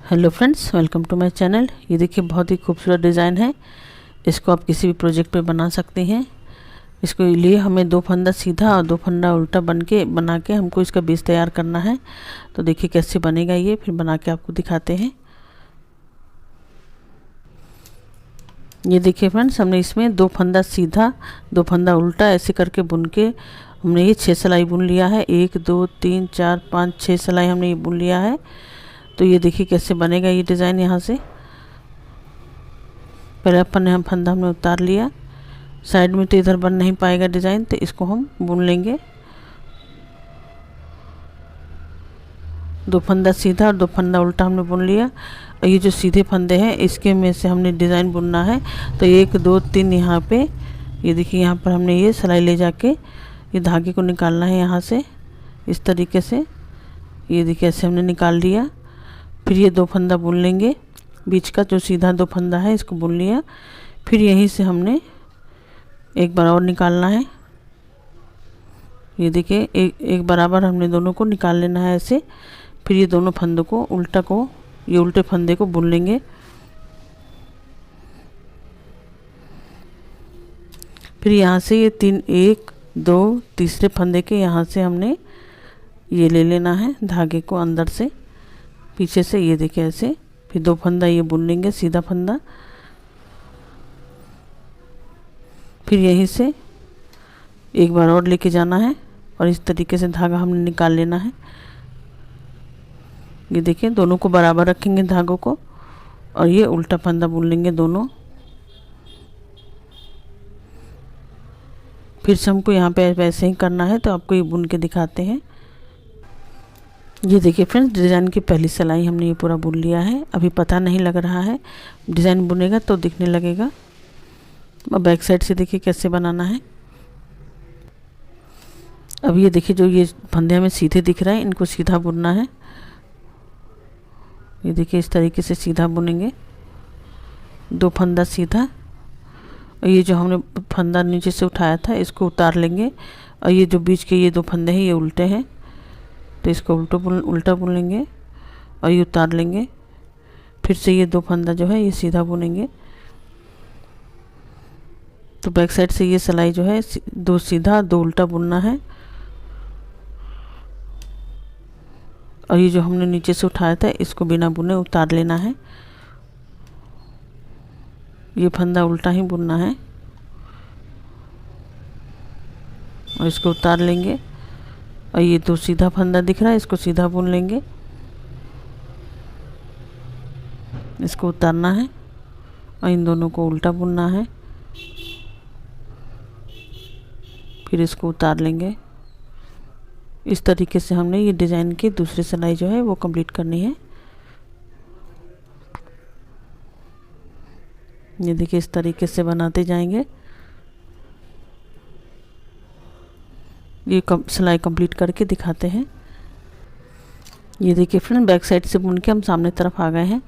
Hello friends, welcome to my channel. ये देखिए बहुत ही खूबसूरत डिज़ाइन है। इसको आप किसी भी प्रोजेक्ट पे बना सकते हैं। इसके लिए हमें 2 फंदा सीधा और 2 फंदा उल्टा बना के हमको इसका बेस तैयार करना है। तो देखिए कैसे बनेगा ये, फिर बना के आपको दिखाते हैं। ये देखिए फ्रेंड्स, हमने इसमें 2 फंदा सीधा 2 फंदा उल्टा ऐसे करके बुन के हमने ये 6 सिलाई बुन लिया है। 1 2 3 4 5 6 सिलाई हमने ये बुन लिया है। तो ये देखिए कैसे बनेगा ये डिज़ाइन। यहाँ से पहले अपन फंदा हमने उतार लिया। साइड में तो इधर बन नहीं पाएगा डिज़ाइन, तो इसको हम बुन लेंगे। 2 फंदा सीधा और 2 फंदा उल्टा हमने बुन लिया। और ये जो सीधे फंदे हैं इसके में से हमने डिज़ाइन बुनना है। तो 1 2 3 यहाँ पे ये देखिए, यहाँ पर हमने ये सिलाई ले जाके ये धागे को निकालना है यहाँ से इस तरीके से। ये देखिए ऐसे हमने निकाल लिया। फिर ये 2 फंदा बुन लेंगे। बीच का जो सीधा 2 फंदा है इसको बुन लिया। फिर यहीं से हमने एक बार और निकालना है। ये देखिए एक बराबर हमने दोनों को निकाल लेना है ऐसे। फिर ये दोनों फंदों को ये उल्टे फंदे को बुन लेंगे। फिर यहाँ से ये 3 1 2 तीसरे फंदे के यहाँ से हमने ये ले लेना है धागे को अंदर से पीछे से। ये देखिए ऐसे। फिर 2 फंदा ये बुन लेंगे सीधा फंदा। फिर यहीं से एक बार और लेके जाना है और इस तरीके से धागा हमने निकाल लेना है। ये देखिए दोनों को बराबर रखेंगे धागों को और ये उल्टा फंदा बुन लेंगे दोनों। फिर से हमको यहाँ पे वैसे ही करना है, तो आपको ये बुन के दिखाते हैं। ये देखिए फ्रेंड्स, डिज़ाइन की पहली सिलाई हमने ये पूरा बुन लिया है। अभी पता नहीं लग रहा है, डिज़ाइन बुनेगा तो दिखने लगेगा। अब बैक साइड से देखिए कैसे बनाना है। अब ये देखिए जो ये फंदे हमें सीधे दिख रहा है इनको सीधा बुनना है। ये देखिए इस तरीके से सीधा बुनेंगे। 2 फंदा सीधा और ये जो हमने फंदा नीचे से उठाया था इसको उतार लेंगे। और ये जो बीच के ये 2 फंदे हैं ये उल्टे हैं, तो इसको उल्टा बुन लेंगे और ये उतार लेंगे। फिर से ये 2 फंदा जो है ये सीधा बुनेंगे। तो बैक साइड से ये सिलाई जो है 2 सीधा 2 उल्टा बुनना है। और ये जो हमने नीचे से उठाया था इसको बिना बुने उतार लेना है। ये फंदा उल्टा ही बुनना है और इसको उतार लेंगे। और ये 2 सीधा फंदा दिख रहा है इसको सीधा बुन लेंगे। इसको उतारना है और इन दोनों को उल्टा बुनना है। फिर इसको उतार लेंगे। इस तरीके से हमने ये डिज़ाइन की दूसरी सिलाई जो है वो कंप्लीट करनी है। ये देखिए इस तरीके से बनाते जाएंगे। ये सिलाई कंप्लीट करके दिखाते हैं। ये देखिए फ्रेंड, बैक साइड से बुन के हम सामने तरफ आ गए हैं।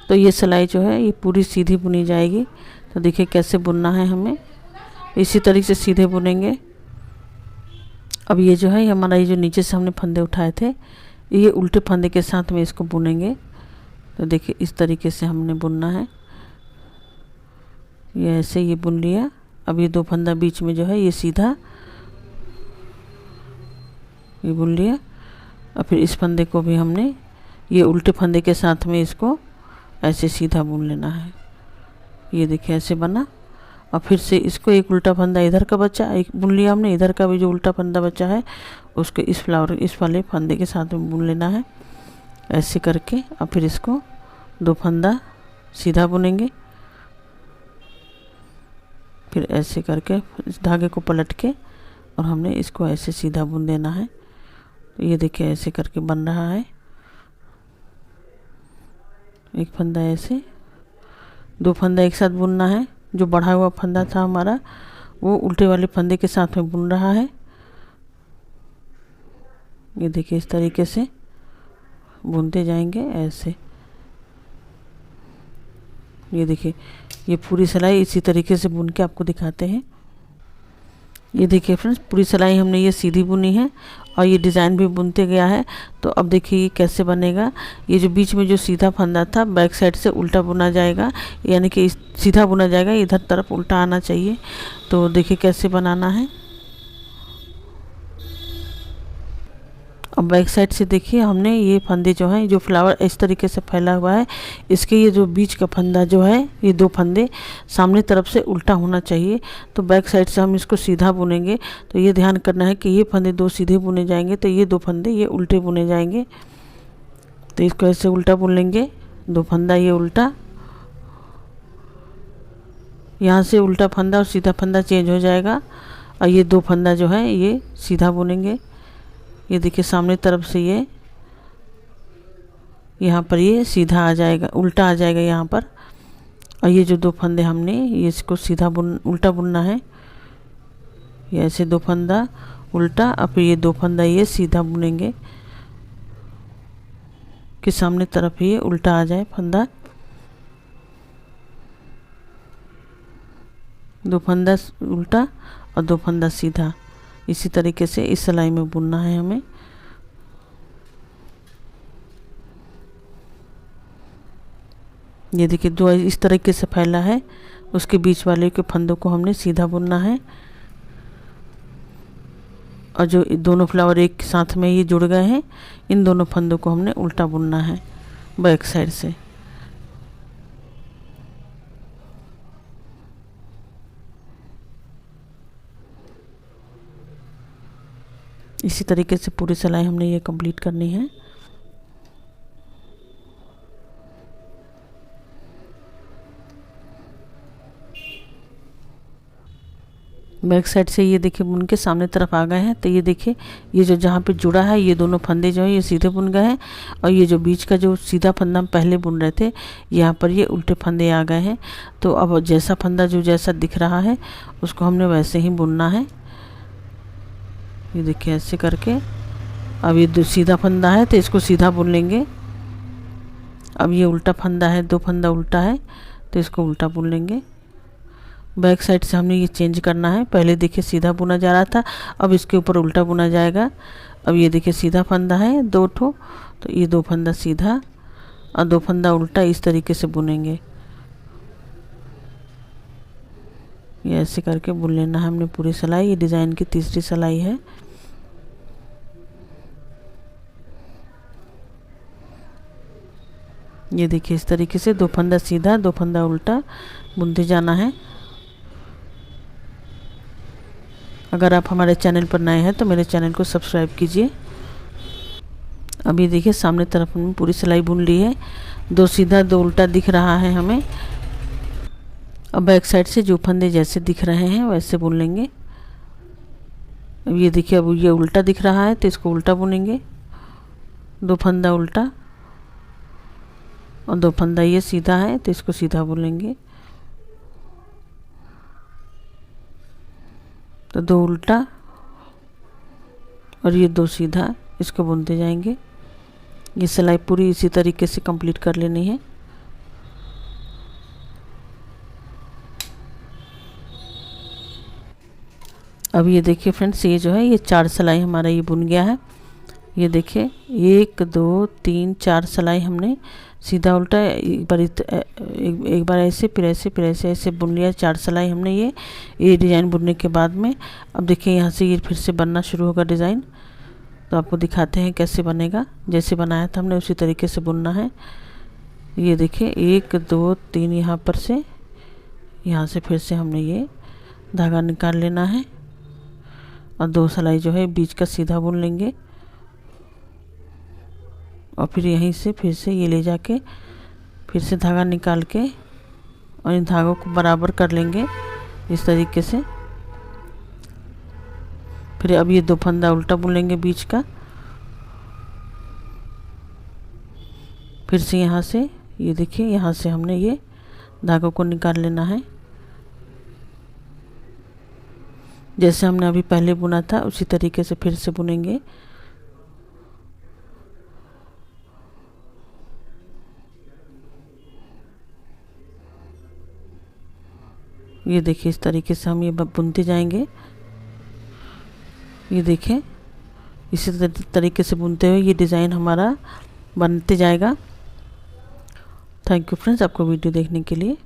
तो ये सिलाई जो है ये पूरी सीधी बुनी जाएगी। तो देखिए कैसे बुनना है हमें, इसी तरीके से सीधे बुनेंगे। अब ये जो है हमारा ये जो नीचे से हमने फंदे उठाए थे ये उल्टे फंदे के साथ में इसको बुनेंगे। तो देखिए इस तरीके से हमने बुनना है। ये ऐसे ये बुन लिया। अब ये 2 फंदा बीच में जो है ये सीधा ये बुन लिया। और फिर इस फंदे को भी हमने ये उल्टे फंदे के साथ में इसको ऐसे सीधा बुन लेना है। ये देखिए ऐसे बना। और फिर से इसको एक उल्टा फंदा इधर का बचा एक बुन लिया हमने। इधर का भी जो उल्टा फंदा बचा है उसको इस वाले फंदे के साथ में बुन लेना है ऐसे करके। और फिर इसको 2 फंदा सीधा बुनेंगे। फिर ऐसे करके इस धागे को पलट के और हमने इसको ऐसे सीधा बुन देना है। तो ये देखिए ऐसे करके बन रहा है। एक फंदा ऐसे, 2 फंदा एक साथ बुनना है। जो बढ़ा हुआ फंदा था हमारा वो उल्टे वाले फंदे के साथ में बुन रहा है। ये देखिए इस तरीके से बुनते जाएंगे ऐसे। ये देखिए ये पूरी सिलाई इसी तरीके से बुन के आपको दिखाते हैं। ये देखिए फ्रेंड्स, पूरी सिलाई हमने ये सीधी बुनी है और ये डिज़ाइन भी बुनते गया है। तो अब देखिए ये कैसे बनेगा। ये जो बीच में जो सीधा फंदा था बैक साइड से उल्टा बुना जाएगा, यानी कि सीधा बुना जाएगा, इधर तरफ उल्टा आना चाहिए। तो देखिए कैसे बनाना है। अब बैक साइड से देखिए हमने ये फंदे जो हैं, जो फ्लावर इस तरीके से फैला हुआ है, इसके ये जो बीच का फंदा जो है, ये 2 फंदे सामने तरफ से उल्टा होना चाहिए। तो बैक साइड से हम इसको सीधा बुनेंगे। तो ये ध्यान करना है कि ये फंदे 2 सीधे बुने जाएंगे, तो ये 2 फंदे ये उल्टे बुने जाएंगे। तो इसको ऐसे उल्टा बुन लेंगे, 2 फंदा ये उल्टा, यहाँ से उल्टा फंदा और सीधा फंदा चेंज हो जाएगा। और ये 2 फंदा जो है ये सीधा बुनेंगे। ये देखिए सामने तरफ से ये यहाँ पर ये सीधा आ जाएगा, उल्टा आ जाएगा यहाँ पर। और ये जो 2 फंदे हमने ये इसको सीधा उल्टा बुनना है। ये ऐसे 2 फंदा उल्टा, और फिर ये 2 फंदा ये सीधा बुनेंगे कि सामने तरफ ये उल्टा आ जाए फंदा। 2 फंदा उल्टा और 2 फंदा सीधा, इसी तरीके से इस सिलाई में बुनना है हमें। ये देखिए जो इस तरीके से फैला है, उसके बीच वाले के फंदों को हमने सीधा बुनना है। और जो दोनों फ्लावर एक साथ में ये जुड़ गए हैं, इन दोनों फंदों को हमने उल्टा बुनना है बैक साइड से। इसी तरीके से पूरी सिलाई हमने ये कंप्लीट करनी है। बैक साइड से ये देखिए बुन के सामने तरफ आ गए हैं। तो ये देखिए ये जो जहाँ पे जुड़ा है, ये दोनों फंदे जो हैं ये सीधे बुन गए हैं। और ये जो बीच का जो सीधा फंदा हम पहले बुन रहे थे, यहाँ पर ये उल्टे फंदे आ गए हैं। तो अब जैसा फंदा जो जैसा दिख रहा है उसको हमने वैसे ही बुनना है। ये देखिए ऐसे करके। अब ये सीधा फंदा है तो इसको सीधा बुन लेंगे। अब ये उल्टा फंदा है, 2 फंदा उल्टा है, तो इसको उल्टा बुन लेंगे। बैक साइड से हमने ये चेंज करना है। पहले देखिए सीधा बुना जा रहा था, अब इसके ऊपर उल्टा बुना जाएगा। अब ये देखिए सीधा फंदा है 2 ठो, तो ये 2 फंदा सीधा और 2 फंदा उल्टा, इस तरीके से बुनेंगे। ये ऐसे करके बुन लेना है हमने पूरी सिलाई। ये डिज़ाइन की तीसरी सिलाई है। ये देखिए इस तरीके से 2 फंदा सीधा 2 फंदा उल्टा बुनते जाना है। अगर आप हमारे चैनल पर नए हैं तो मेरे चैनल को सब्सक्राइब कीजिए। अभी देखिए सामने तरफ हमने पूरी सिलाई बुन ली है। 2 सीधा 2 उल्टा दिख रहा है हमें। अब बैक साइड से जो फंदे जैसे दिख रहे हैं वैसे बुन लेंगे। अब ये देखिए अब ये उल्टा दिख रहा है तो इसको उल्टा बुनेंगे। 2 फंदा उल्टा और 2 फंदा ये सीधा है तो इसको सीधा बुनेंगे। तो 2 उल्टा और ये 2 सीधा, इसको बुनते जाएंगे। ये सिलाई पूरी इसी तरीके से कंप्लीट कर लेनी है। अब ये देखिए फ्रेंड्स, ये जो है ये 4 सिलाई हमारा ये बुन गया है। ये देखिए 1 2 3 4 सिलाई हमने सीधा उल्टा एक बार ऐसे फिर ऐसे फिर ऐसे ऐसे बुन लिया। 4 सिलाई हमने ये डिज़ाइन बुनने के बाद में। अब देखिए यहाँ से ये फिर से बनना शुरू होगा डिज़ाइन। तो आपको दिखाते हैं कैसे बनेगा। जैसे बनाया था हमने उसी तरीके से बुनना है। ये देखिए 1 2 3 यहाँ पर से, यहाँ से फिर से हमने ये धागा निकाल लेना है और 2 सिलाई जो है बीच का सीधा बुन लेंगे। और फिर यहीं से फिर से ये ले जाके फिर से धागा निकाल के और इन धागों को बराबर कर लेंगे इस तरीके से। फिर अब ये 2 फंदा उल्टा बुन लेंगे बीच का। फिर से यहाँ से ये देखिए यहाँ से हमने ये धागों को निकाल लेना है। जैसे हमने अभी पहले बुना था उसी तरीके से फिर से बुनेंगे। ये देखिए इस तरीके से हम ये बुनते जाएंगे। ये देखिए इसी तरीके से बुनते हुए ये डिज़ाइन हमारा बनते जाएगा। थैंक यू फ्रेंड्स, आपको वीडियो देखने के लिए।